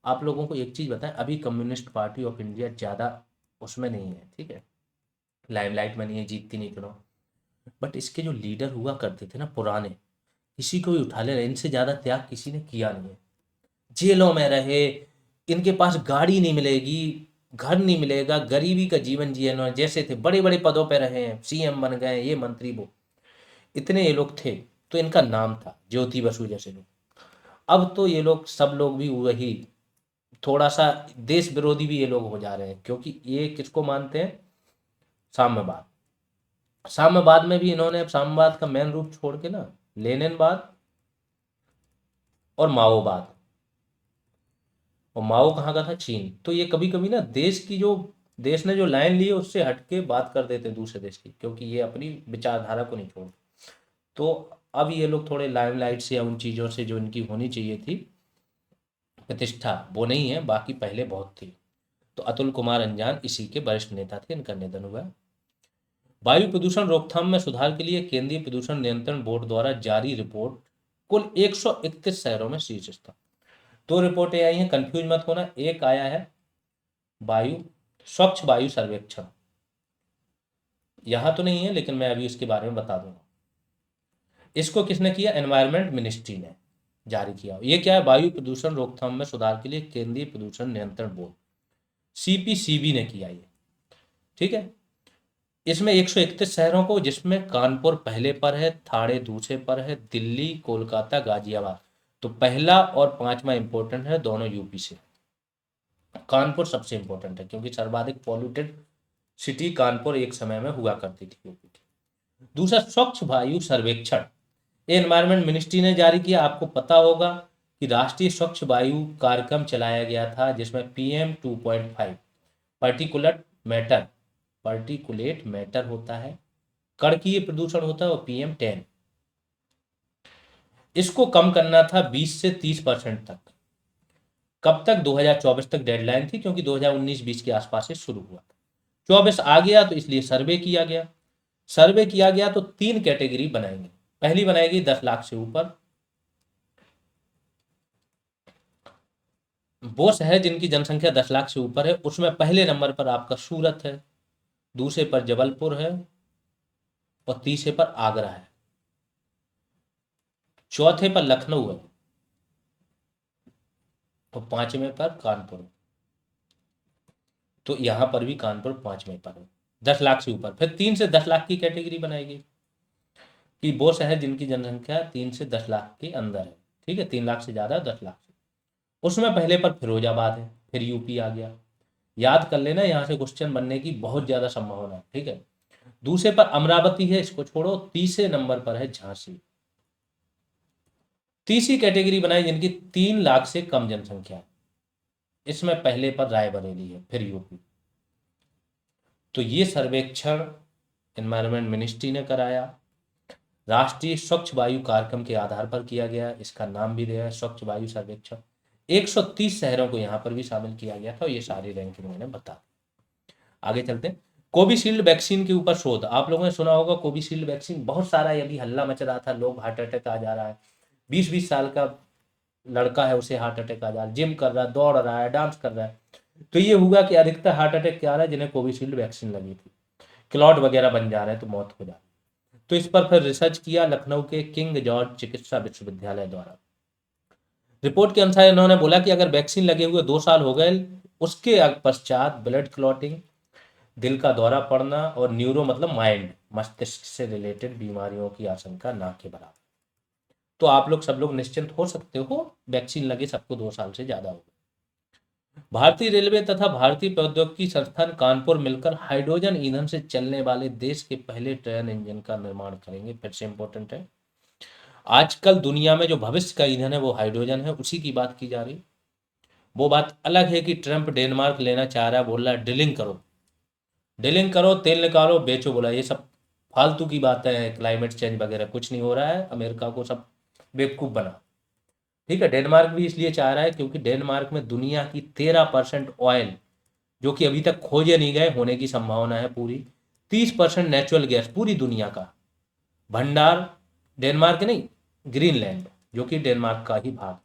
आप लोगों को एक चीज बताएं, अभी कम्युनिस्ट पार्टी ऑफ इंडिया ज्यादा उसमें नहीं है, ठीक है, लाइमलाइट में नहीं है, जीतती नहीं चुनाव, बट इसके जो लीडर हुआ करते थे ना पुराने, किसी को भी उठा ले, इनसे ज्यादा त्याग किसी ने किया नहीं है। जेलों में रहे, इनके पास गाड़ी नहीं मिलेगी, घर नहीं मिलेगा, गरीबी का जीवन जिए इन्होंने, जैसे थे बड़े बड़े पदों पे रहे हैं, सीएम बन गए, ये मंत्री वो, इतने ये लोग थे। तो इनका नाम था ज्योति बसु जैसे लोग। अब तो ये लोग सब लोग भी वही, थोड़ा सा देश विरोधी भी ये लोग हो जा रहे हैं, क्योंकि ये किसको मानते हैं, साम्यवाद। साम्यवाद में भी इन्होंने अब साम्यवाद का मेन रूप छोड़ के ना लेनिनवाद और माओवाद, और माओ कहाँ का था, चीन। तो ये कभी कभी ना देश की जो, देश ने जो लाइन ली है उससे हटके बात कर देते दूसरे देश की, क्योंकि ये अपनी विचारधारा को नहीं छोड़। तो अब ये लोग थोड़े लाइमलाइट से या उन चीज़ों से जो इनकी होनी चाहिए थी प्रतिष्ठा, वो नहीं है, बाकी पहले बहुत थी। तो अतुल कुमार अंजान इसी के वरिष्ठ नेता थे, इनका निधन हुआ। वायु प्रदूषण रोकथाम में सुधार के लिए केंद्रीय प्रदूषण नियंत्रण बोर्ड द्वारा जारी रिपोर्ट कुल 131 शहरों में शीर्ष स्थान। दो रिपोर्टें आई हैं, कंफ्यूज मत होना। एक आया है वायु स्वच्छ वायु सर्वेक्षण, यहाँ तो नहीं है लेकिन मैं अभी उसके बारे में बता दूंगा। इसको किसने किया, एनवायरमेंट मिनिस्ट्री ने जारी किया। ये क्या है, वायु प्रदूषण रोकथाम में सुधार के लिए केंद्रीय प्रदूषण नियंत्रण बोर्ड सीपीसीबी ने किया ये, ठीक है। इसमें 131 शहरों को, जिसमें कानपुर पहले पर है, ठाणे दूसरे पर है, दिल्ली, कोलकाता, गाजियाबाद तो पहला और पांचवा इंपॉर्टेंट है, दोनों यूपी से। कानपुर सबसे इंपॉर्टेंट है क्योंकि सर्वाधिक पॉल्यूटेड सिटी कानपुर एक समय में हुआ करती थी यूपी की। दूसरा स्वच्छ वायु सर्वेक्षण, ये एनवायरमेंट मिनिस्ट्री ने जारी किया। आपको पता होगा कि राष्ट्रीय स्वच्छ वायु कार्यक्रम चलाया गया था, जिसमें PM 2.5 पार्टिकुलेट मैटर होता है, कणकीय प्रदूषण होता है, और PM10, इसको कम करना था 20 से 30% तक। कब तक, 2024 तक डेडलाइन थी, क्योंकि 2019-20 के आसपास से शुरू हुआ। 24 आ गया तो इसलिए सर्वे किया गया। सर्वे किया गया तो 3 कैटेगरी बनाएंगे। पहली बनाएगी 10 लाख से ऊपर, वो शहर जिनकी जनसंख्या 10 लाख से ऊपर है, उसमें पहले नंबर पर आपका सूरत है, दूसरे पर जबलपुर है, और तीसरे पर आगरा है, चौथे पर लखनऊ है, और पांचवें पर कानपुर है। तो यहां पर भी कानपुर पांचवें पर है, 10 लाख से ऊपर। फिर 3 से 10 लाख की कैटेगरी बनाएगी कि वो शहर जिनकी जनसंख्या 3 से 10 लाख के अंदर है, ठीक है, 3 लाख से ज्यादा, 10 लाख से। उसमें पहले पर फिरोजाबाद है, फिर यूपी आ गया। याद कर लेना, यहाँ से क्वेश्चन बनने की बहुत ज्यादा संभावना है, ठीक है। दूसरे पर अमरावती है, इसको छोड़ो। तीसरे नंबर पर है झांसी। तीसरी कैटेगरी बनाई जिनकी 3 लाख से कम जनसंख्या है, इसमें पहले पर रायबरेली है, फिर यूपी। तो ये सर्वेक्षण एनवायरमेंट मिनिस्ट्री ने कराया, राष्ट्रीय स्वच्छ वायु कार्यक्रम के आधार पर किया गया। इसका नाम भी दिया है स्वच्छ वायु सर्वेक्षण। 130 शहरों को यहाँ पर भी शामिल किया गया था, और ये सारी रैंकिंग मैंने बता दी। आगे चलते हैं। कोविशील्ड वैक्सीन के ऊपर शोध, आप लोगों ने सुना होगा कोविशील्ड वैक्सीन, बहुत सारा अभी हल्ला मच रहा था, लोग हार्ट अटैक आ जा रहा है, 20-20 साल का लड़का है उसे हार्ट अटैक आ जा रहा है, जिम कर रहा है, दौड़ रहा है, डांस कर रहा है। तो ये हुआ कि अधिकतर हार्ट अटैक क्या आ रहा है, जिन्हें कोविशील्ड वैक्सीन लगी थी, क्लॉट वगैरह बन जा रहे हैं, तो मौत हो जा रही है। तो इस पर फिर रिसर्च किया लखनऊ के किंग जॉर्ज चिकित्सा विश्वविद्यालय द्वारा। रिपोर्ट के अनुसार इन्होंने बोला कि अगर वैक्सीन लगे हुए 2 साल हो गए, उसके पश्चात ब्लड क्लॉटिंग, दिल का दौरा पड़ना, और न्यूरो मतलब माइंड, मस्तिष्क से रिलेटेड बीमारियों की आशंका ना के बराबर। तो आप लोग सब लोग निश्चिंत हो सकते हो, वैक्सीन लगे सबको 2 साल से ज्यादा हो गए। भारतीय रेलवे तथा भारतीय प्रौद्योगिकी संस्थान कानपुर मिलकर हाइड्रोजन ईंधन से चलने वाले देश के पहले ट्रेन इंजन का निर्माण करेंगे। फिर से इंपॉर्टेंट है, आजकल दुनिया में जो भविष्य का ईंधन है वो हाइड्रोजन है, उसी की बात की जा रही। वो बात अलग है कि ट्रंप डेनमार्क लेना चाह रहा है, बोल रहा है ड्रिलिंग करो, ड्रिलिंग करो, तेल निकालो, बेचो, बोला। ये सब फालतू की बातें हैं, क्लाइमेट चेंज वगैरह कुछ नहीं हो रहा है, अमेरिका को सब बेवकूफ़ बना, ठीक है। डेनमार्क भी इसलिए चाह रहा है क्योंकि डेनमार्क में दुनिया की 13% ऑयल, जो कि अभी तक खोजे नहीं गए, होने की संभावना है पूरी। 30% नेचुरल गैस, पूरी दुनिया का भंडार डेनमार्क नहीं, ग्रीनलैंड, जो कि डेनमार्क का ही भाग।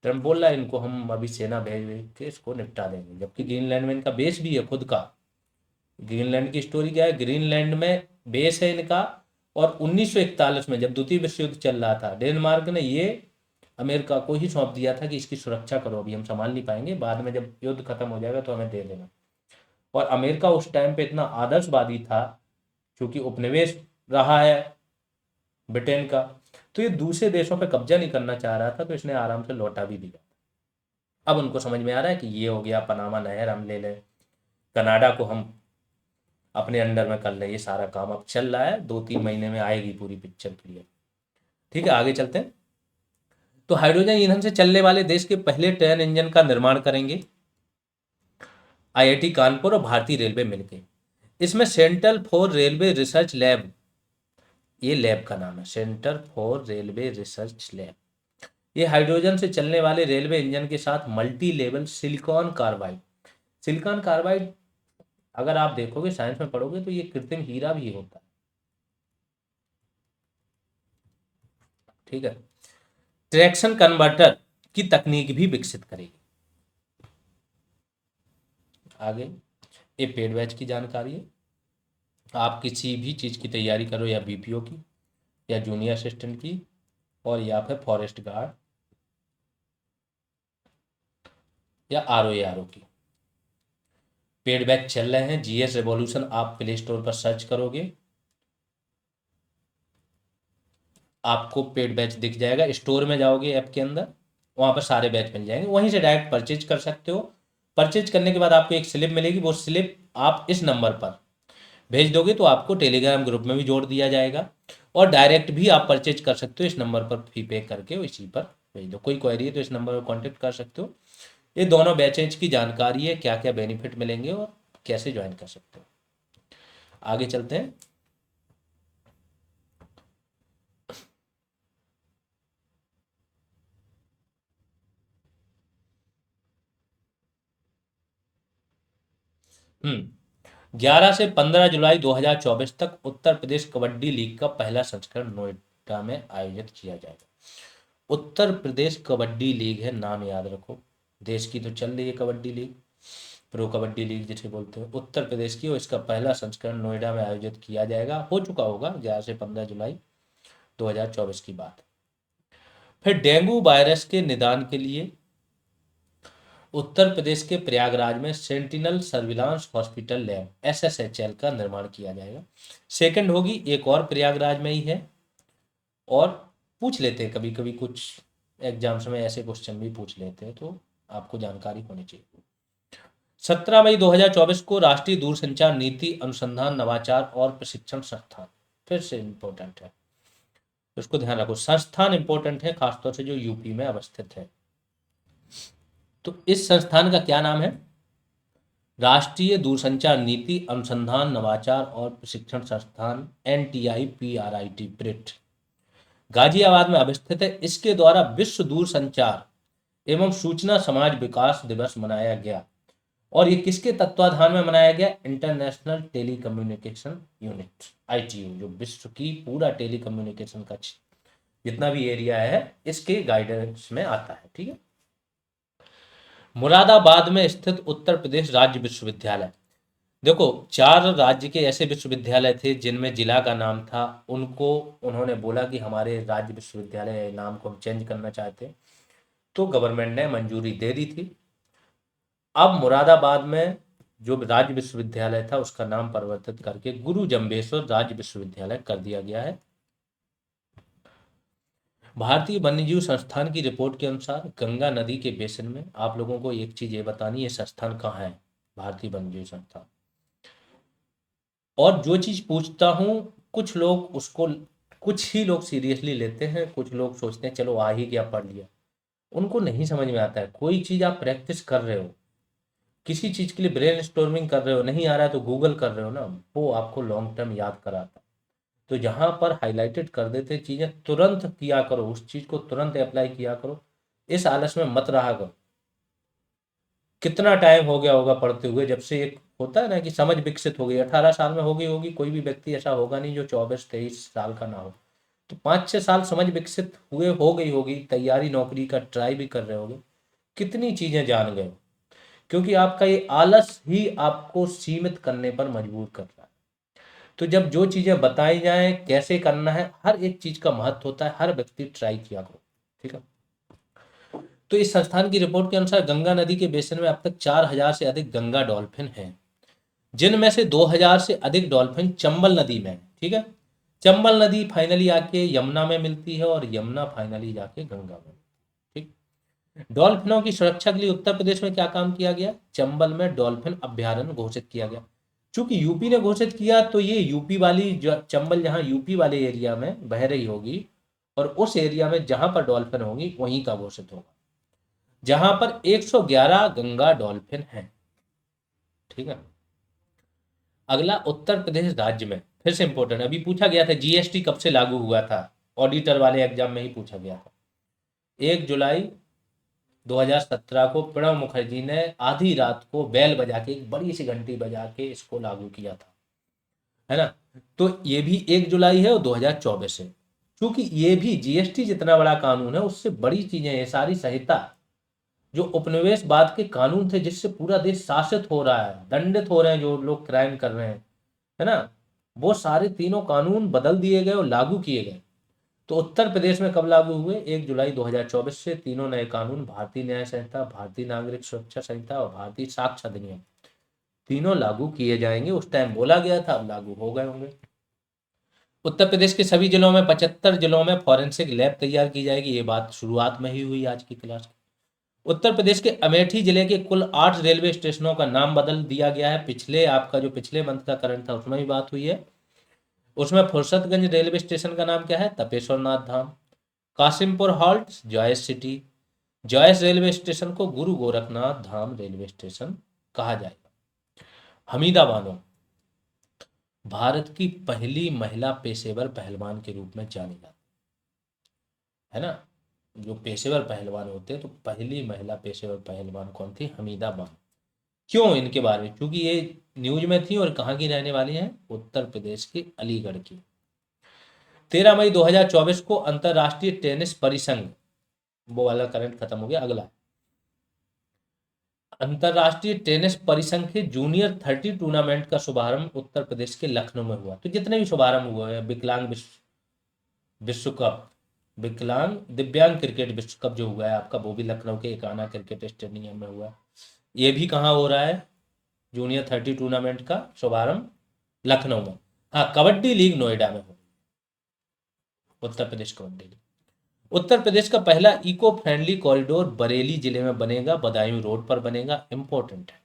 ट्रम्प बोल रहा है इनको हम अभी सेना भेज भेज के इसको निपटा देंगे, जबकि ग्रीनलैंड में इनका बेस भी है खुद का। ग्रीनलैंड की स्टोरी क्या है, ग्रीनलैंड में बेस है इनका, और 1941 में जब द्वितीय विश्व युद्ध चल रहा था, डेनमार्क ने ये अमेरिका को ही सौंप दिया था कि इसकी सुरक्षा करो, अभी हम संभाल नहीं पाएंगे, बाद में जब युद्ध खत्म हो जाएगा तो हमें दे देना। और अमेरिका उस टाइम पे इतना आदर्शवादी था, क्योंकि उपनिवेश रहा है ब्रिटेन का, तो ये दूसरे देशों पे कब्जा नहीं करना चाह रहा था, तो इसने आराम से लौटा भी दिया। अब उनको समझ में आ रहा है कि ये हो गया, पनामा नहर हम ले लें, कनाडा को हम अपने अंडर में कर लें, ये सारा काम अब चल रहा है, 2-3 महीने में आएगी पूरी पिक्चर क्लियर। ठीक है, आगे चलते हैं। तो हाइड्रोजन ईंधन से चलने वाले देश के पहले ट्रेन इंजन का निर्माण करेंगे आईआईटी कानपुर और भारतीय रेलवे मिलकर। इसमें central for railway research lab, ये लैब का नाम है centre for railway research lab, ये हाइड्रोजन से चलने वाले रेलवे इंजन के साथ multi level silicon carbide, silicon carbide अगर आप देखोगे साइंस में पढ़ोगे तो ये कृत्रिम हीरा भी होता है। ठीक है, ट्रैक्शन कन्वर्टर की तकनीक भी विकसित करेगी। आगे ये पेड बैच की जानकारी है, आप किसी भी चीज़ की तैयारी करो, या बीपीओ की, या जूनियर असिस्टेंट की, और या फिर फॉरेस्ट गार्ड, या आरओ की, पेड बैच चल रहे हैं। जीएस रेवोल्यूशन आप प्ले स्टोर पर सर्च करोगे, आपको पेड बैच दिख जाएगा, स्टोर में जाओगे ऐप के अंदर, वहाँ पर सारे बैच मिल जाएंगे, वहीं से डायरेक्ट परचेज कर सकते हो। परचेज करने के बाद आपको एक स्लिप मिलेगी, वो स्लिप आप इस नंबर पर भेज दोगे तो आपको टेलीग्राम ग्रुप में भी जोड़ दिया जाएगा, और डायरेक्ट भी आप परचेज कर सकते हो, इस नंबर पर फी पे करके इसी पर भेज दो। कोई क्वेरी है तो इस नंबर पर कॉन्टेक्ट कर सकते हो। ये दोनों बैचेज की जानकारी है, क्या क्या बेनिफिट मिलेंगे और कैसे ज्वाइन कर सकते हो। आगे चलते हैं। हम्म 11 से 15 जुलाई 2024 तक उत्तर प्रदेश कबड्डी लीग का पहला संस्करण नोएडा में आयोजित किया जाएगा। उत्तर प्रदेश कबड्डी लीग है, नाम याद रखो, देश की तो चल रही है kabaddi league, pro kabaddi league जिसे बोलते हैं, उत्तर प्रदेश की, और इसका पहला संस्करण नोएडा में आयोजित किया जाएगा, हो चुका होगा 11 से 15 जुलाई 2024 की बात। फिर डेंगू वायरस के निदान के लिए उत्तर प्रदेश के प्रयागराज में सेंटिनल सर्विलांस हॉस्पिटल लैब एसएसएचएल का निर्माण किया जाएगा। सेकंड होगी एक और प्रयागराज में ही है, और पूछ लेते हैं कभी कभी कुछ एग्जाम्स में ऐसे क्वेश्चन भी पूछ लेते हैं, तो आपको जानकारी होनी चाहिए। 17 मई 2024 को राष्ट्रीय दूरसंचार नीति अनुसंधान नवाचार और प्रशिक्षण संस्थान, फिर से इम्पोर्टेंट है, उसको ध्यान रखो, संस्थान इंपॉर्टेंट है, खासतौर से जो यूपी में अवस्थित है। तो इस संस्थान का क्या नाम है? राष्ट्रीय दूरसंचार नीति अनुसंधान नवाचार और प्रशिक्षण संस्थान, NTIPRIT ब्रिट, गाजियाबाद में अवस्थित है। इसके द्वारा विश्व दूरसंचार एवं सूचना समाज विकास दिवस मनाया गया, और ये किसके तत्वाधान में मनाया गया? International telecommunication unit ITU, जो विश्व की पूरा टेली कम्युनिकेशन का जितना भी एरिया है इसके गाइडेंस में आता है। ठीक है, मुरादाबाद में स्थित उत्तर प्रदेश राज्य विश्वविद्यालय, देखो 4 राज्य के ऐसे विश्वविद्यालय थे जिनमें जिला का नाम था, उनको उन्होंने बोला कि हमारे राज्य विश्वविद्यालय नाम को हम चेंज करना चाहते हैं, तो गवर्नमेंट ने मंजूरी दे दी थी। अब मुरादाबाद में जो राज्य विश्वविद्यालय था उसका नाम परिवर्तित करके गुरु जम्बेश्वर राज्य विश्वविद्यालय कर दिया गया है। भारतीय वन्यजीव संस्थान की रिपोर्ट के अनुसार गंगा नदी के बेसिन में, आप लोगों को एक चीज ये बतानी है, संस्थान कहाँ है? भारतीय वन्यजीव संस्थान। और जो चीज पूछता हूँ, कुछ लोग उसको, कुछ ही लोग सीरियसली लेते हैं, कुछ लोग सोचते हैं चलो आ ही गया पढ़ लिया, उनको नहीं समझ में आता है। कोई चीज आप प्रैक्टिस कर रहे हो, किसी चीज के लिए ब्रेन स्टॉर्मिंग कर रहे हो, नहीं आ रहा है तो गूगल कर रहे हो ना, वो आपको लॉन्ग टर्म याद कराता है। तो जहाँ पर हाईलाइटेड कर देते चीज़ें, तुरंत किया करो, उस चीज़ को तुरंत अप्लाई किया करो, इस आलस में मत रहा करो। कितना टाइम हो गया होगा पढ़ते हुए, जब से एक होता है ना कि समझ विकसित हो गई, 18 साल में हो गई होगी, कोई भी व्यक्ति ऐसा होगा नहीं जो 24-23 साल का ना हो, तो 5-6 साल समझ विकसित हुए हो गई होगी, तैयारी नौकरी का ट्राई भी कर रहे होगे, कितनी चीज़ें जान गए, क्योंकि आपका ये आलस ही आपको सीमित करने पर मजबूर कर रहा है। तो जब जो चीज़ें बताई जाएं कैसे करना है, हर एक चीज़ का महत्व होता है, हर व्यक्ति ट्राई किया करो। ठीक है, तो इस संस्थान की रिपोर्ट के अनुसार गंगा नदी के बेसिन में अब तक 4000 से अधिक गंगा डॉल्फिन हैं, जिनमें से 2000 से अधिक डॉल्फिन चंबल नदी में है। ठीक है, चंबल नदी फाइनली आके यमुना में मिलती है और यमुना फाइनली जाके गंगा में। ठीक, डॉल्फिनों की सुरक्षा के लिए उत्तर प्रदेश में क्या काम किया गया? चंबल में डॉल्फिन अभ्यारण्य घोषित किया गया। चूंकि यूपी ने घोषित किया तो ये यूपी वाली जो चंबल जहां यूपी वाले एरिया में बह रही होगी और उस एरिया में जहां पर डॉल्फिन होगी वहीं का घोषित होगा, जहां पर 111 गंगा डॉल्फिन हैं। ठीक है, अगला उत्तर प्रदेश राज्य में, फिर से इंपॉर्टेंट, अभी पूछा गया था जीएसटी कब से लागू हुआ था, ऑडिटर वाले एग्जाम में ही पूछा गया था। 1 जुलाई 2017 को प्रणब मुखर्जी ने आधी रात को बेल बजा के, एक बड़ी सी घंटी बजा के इसको लागू किया था, है ना। तो ये भी 1 जुलाई है और 2024 है। क्योंकि ये भी जीएसटी जितना बड़ा कानून है उससे बड़ी चीजें, ये सारी संहिता जो उपनिवेशवाद के कानून थे जिससे पूरा देश शासित हो रहा है, दंडित हो रहे हैं जो लोग क्राइम कर रहे हैं, है ना, वो सारे तीनों कानून बदल दिए गए और लागू किए गए। तो उत्तर प्रदेश में कब लागू हुए? 1 जुलाई 2024 से तीनों नए कानून, भारतीय न्याय संहिता, भारतीय नागरिक सुरक्षा संहिता और भारतीय साक्ष्य अधिनियम, तीनों लागू किए जाएंगे। उस टाइम बोला गया था, अब लागू हो गए होंगे। उत्तर प्रदेश के सभी जिलों में 75 जिलों में फॉरेंसिक लैब तैयार की जाएगी। ये बात शुरुआत में ही हुई आज की क्लास की। उत्तर प्रदेश के अमेठी जिले के कुल 8 रेलवे स्टेशनों का नाम बदल दिया गया है। पिछले आपका जो पिछले मंथ का करंट था उसमें भी बात हुई है। उसमें फुर्सतगंज रेलवे स्टेशन का नाम क्या है? Tapeshwar Nath Dham. Kasimpur halt Jais city. Jais railway station को गुरु गोरखनाथ धाम रेलवे स्टेशन कहा जाएगा। हमीदा बानो भारत की पहली महिला पेशेवर पहलवान के रूप में जानी जाती है ना। जो पेशेवर पहलवान होते हैं तो पहली महिला पेशेवर पहलवान कौन थी? हमीदा बानो। क्यों इनके बारे में? क्योंकि ये न्यूज में थी और कहाँ की रहने वाली हैं? उत्तर प्रदेश के अलीगढ़ की। 13 मई 2024 को अंतरराष्ट्रीय टेनिस परिसंघ, वो वाला करंट खत्म हो गया, अगला अंतरराष्ट्रीय टेनिस परिसंघ के जूनियर 30 टूर्नामेंट का शुभारंभ उत्तर प्रदेश के लखनऊ में हुआ। तो जितने भी शुभारंभ हुए हैं, विकलांग विश्व कप, विकलांग दिव्यांग क्रिकेट विश्व कप जो हुआ है आपका, वो भी लखनऊ के एकाना क्रिकेट स्टेडियम में हुआ है। ये भी कहाँ हो रहा है? जूनियर 30 टूर्नामेंट का शुभारंभ लखनऊ में। हाँ, कबड्डी लीग नोएडा में हो, उत्तर प्रदेश कबड्डी लीग। उत्तर प्रदेश का पहला इको फ्रेंडली कॉरिडोर बरेली जिले में बनेगा, बदायूं रोड पर बनेगा। इंपॉर्टेंट है,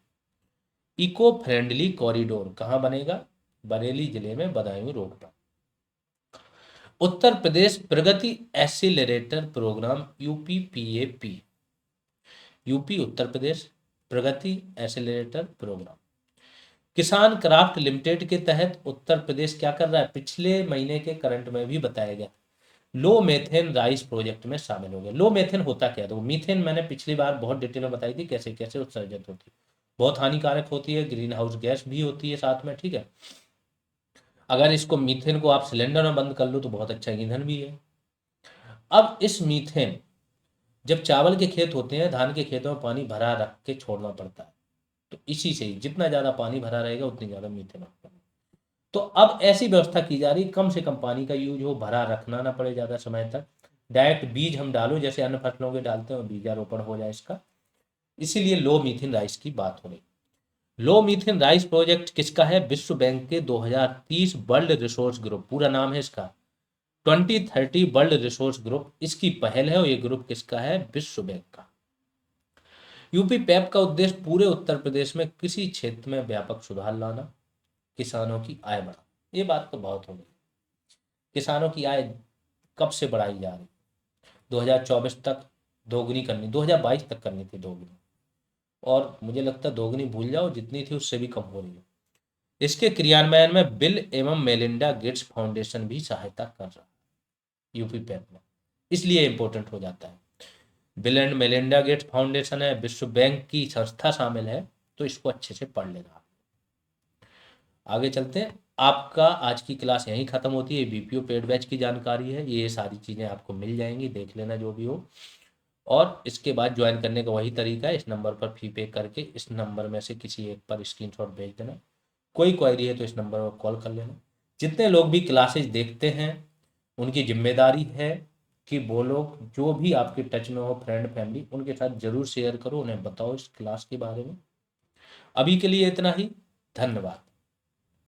इको फ्रेंडली कॉरिडोर कहां बनेगा? बरेली जिले में, बदायूं रोड पर। उत्तर प्रदेश प्रगति accelerator programme यूपीपीएपी, UP Uttar Pradesh प्रगति एक्सीलरेटर प्रोग्राम किसान क्राफ्ट लिमिटेड के तहत उत्तर प्रदेश क्या कर रहा है? पिछले महीने के करंट में भी बताया गया, लो मेथेन राइस प्रोजेक्ट में शामिल हो गया। लो मेथेन होता क्या है? तो मीथेन मैंने पिछली बार बहुत डिटेल में बताई थी कैसे कैसे उत्सर्जित होती है, बहुत हानिकारक होती है, ग्रीन हाउस गैस भी होती है साथ में। ठीक है, अगर इसको मीथेन को आप सिलेंडर में बंद कर लो तो बहुत अच्छा ईंधन भी है। अब इस मीथेन, जब चावल के खेत होते हैं, धान के खेतों में पानी भरा रख के छोड़ना पड़ता है, तो इसी से ही जितना ज्यादा पानी भरा रहेगा उतनी ज्यादा मीथेन होगा। तो अब ऐसी व्यवस्था की जा रही, कम से कम पानी का यूज हो, भरा रखना ना पड़े ज़्यादा समय तक, डायरेक्ट बीज हम डालो जैसे अन्य फसलों के डालते हैं, बीजारोपण हो जाए इसका। इसीलिए लो मीथेन राइस की बात हो रही। लो मीथेन राइस प्रोजेक्ट किसका है? विश्व बैंक के 2030 वर्ल्ड रिसोर्स ग्रुप, पूरा नाम है इसका 2030 वर्ल्ड रिसोर्स ग्रुप, इसकी पहल है। और ये ग्रुप किसका है? विश्व बैंक का। यूपी पैप का उद्देश्य पूरे उत्तर प्रदेश में कृषि क्षेत्र में व्यापक सुधार लाना, किसानों की आय बढ़ाना। ये बात तो बहुत हो गई, किसानों की आय कब से बढ़ाई जा रही? 2024 तक दोगुनी करनी, 2022 तक करनी थी दोगुनी, और मुझे लगता है दोगुनी भूल जाओ, जितनी थी उससे भी कम हो रही है। इसके क्रियान्वयन में बिल एवं मेलिंडा गेट्स फाउंडेशन भी सहायता कर रहा है यूपी पैप में, इसलिए इंपॉर्टेंट हो जाता है। Bill and Melinda Gates foundation है, विश्व बैंक की संस्था शामिल है, तो इसको अच्छे से पढ़ लेना। आगे चलते हैं। आपका आज की क्लास यहीं ख़त्म होती है। बीपीओ पेड बैच की जानकारी है, ये सारी चीज़ें आपको मिल जाएंगी, देख लेना जो भी हो। और इसके बाद ज्वाइन करने का वही तरीका है, इस नंबर पर फी पे करके इस नंबर में से किसी एक पर स्क्रीनशॉट भेज देना। कोई क्वेरी है तो इस नंबर पर कॉल कर लेना। जितने लोग भी क्लासेज देखते हैं उनकी जिम्मेदारी है कि वो लोग जो भी आपके टच में हो, फ्रेंड फैमिली, उनके साथ ज़रूर शेयर करो, उन्हें बताओ इस क्लास के बारे में। अभी के लिए इतना ही। धन्यवाद।